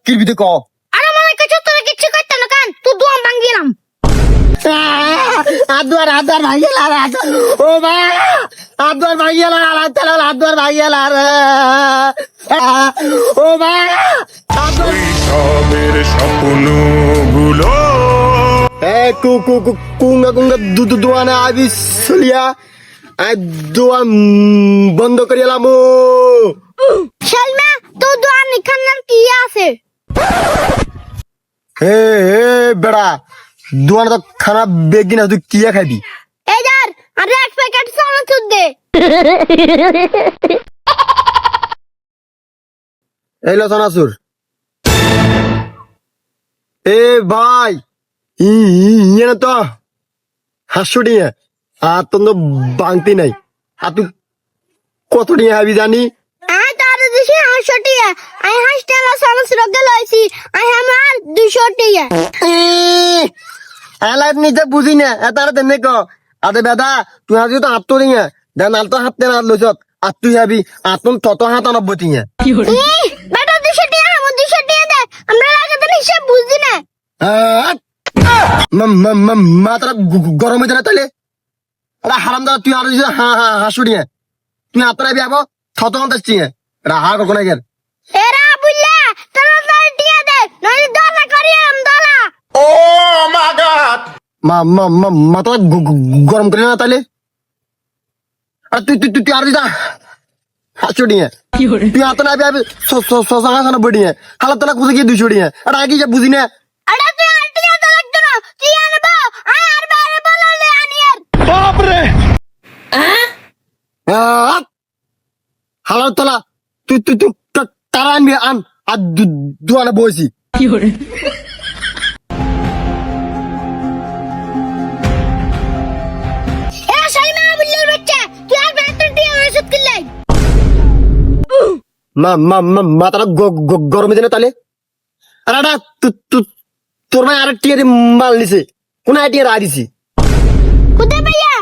কিরবিতে ক আরে মনে কাছে তোরা কিচ্ছু করতে না কান তুই দোয়া ভাঙ্গিলাম আদার ভাইয়েলা ও ভাই আদার ভাইয়েলা আদার ভাইয়েলা ও ভাই সবের স্বপ্নগুলো কুঙ্গা কুঙ্গা দোয়ানে আবি চলিয়া দোয়ান বন্ধ করিয়ালাম শালমা তো দোয়া নিখান নাম কি আছে হে হে বেড়া দোয়ানে তো খানা বেগি না তুই কিয়া খাবি এই যার আরে এক প্যাকেট সামান তুই দে এই লো সানাসুর এ ভাই ইয়ে তো হাসু নিয়ে আর তো বাংতি নাই আর তুই কত নিয়ে হাবি জানি আই তার দিছি 800 টিয়া আই হাসটালা সামাস রগে লইছি আই আমার 200 টিয়া এলাই নিজে বুঝি না এটার তেনে ক আরে বেদা তুই আজি তো হাত নিয়ে দেন আল তো হাত তেন আর লইছত আর তুই হাবি আতুন তত হাত 90 টিয়া বেটা 200 টিয়া আমার 200 টিয়া দে আমরা লাগে তো হিসাব বুঝি না মাত্রা গরম হয়ে তাহলে আরে হারাম দাদা তুই আর হাসু নিয়ে তুই আত্রা বি আবো থত আসছি রাহা কখন গেল এরা বুল্লা তোরা তোর টিয়া দে নই দলা করিয়াম দলা ও মাই গড মাথা গরম করে না তাহলে আর তুই তুই তুই আর দিদা হাসু নিয়ে তুই আত্রা বি আবি সোসা খানা বড়িয়ে হালা তোলা খুঁজে গিয়ে 200 নিয়ে আর আগে যা বুঝি না আরে তুই আর টিয়া তো লাগতো না তুই আনবো আই আর বারে বললে আনিয়ার বাপ রে হালা তোলা তুই তুই তুই তারা আনবি আন আর দুয়ানে বসি এ শাইমা বুল্লার বাচ্চা তুই আর বারে তোর টিয়া ওষুধ কিলাই মাথাটা গরমে দিনে তাহলে আরে তোর ভাই আর টিয়ারে মাল নিছে কোন আইটিয়া রা দিছি কোথায় ভাইয়া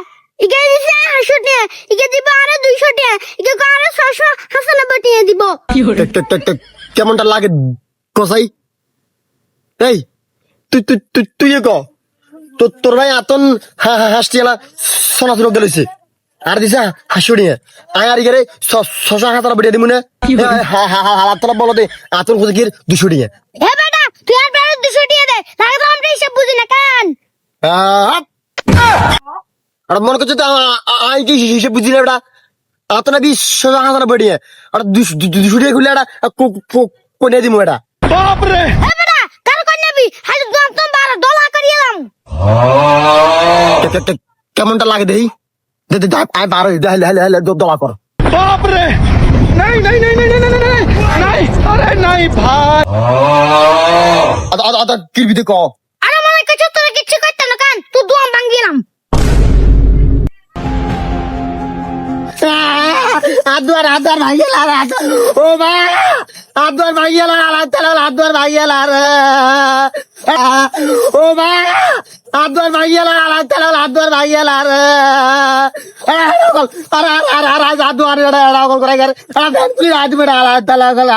ইকে দিছে 800 টিয়া ইকে দিব আরে 200 টিয়া ইকে আরে 600 হাসানা টিয়া দিব কেমনটা লাগে কসাই এই তুই তুই তুই তুই ক তোর ভাই আতন হাসটিয়ালা সোনা সুরক গেলছে আর দিছা হাসুড়িয়ে আয় আর গেলে 600 হাজার বড়িয়ে দিমু না হালাত তোলা বলো দে আতন খুঁজে গিয়ে 200 টিয়া হে বেটা তুই আর বারে 200 টিয়া দে লাগে তো আমরা হিসাব বুঝি না কান আর মনে করছে আই কি হিসেবে বুঝি না বেটা আতনা 20 হাজার বড়িয়ে আর 200 টিয়া খুলে এটা কোনে দিমু এটা বাপ রে হে বেটা কার কোন নেবি হাল দম দম বারে দলা করিয়ালাম কেমনটা লাগে দেই দে দে আই বারো হেলে দলা কর বাপ রে নাই নাই নাই নাই নাই নাই নাই নাই আরে নাই ভাই আদা কিরবিতে ক আরে মনে কাছে তোরা কিচ্ছু করতে না কান তুই দোয়া ভাঙ্গিলাম আদার ভাইয়েলা ও ভাই আদার ভাইয়েলা আদার ভাইয়েলা ও ভাই আদার ভাইয়েলা আদার ভাইয়েলা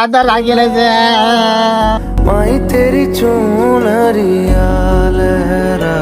আদার ভাইয়েলা माई तेरी चूनरिया लहरा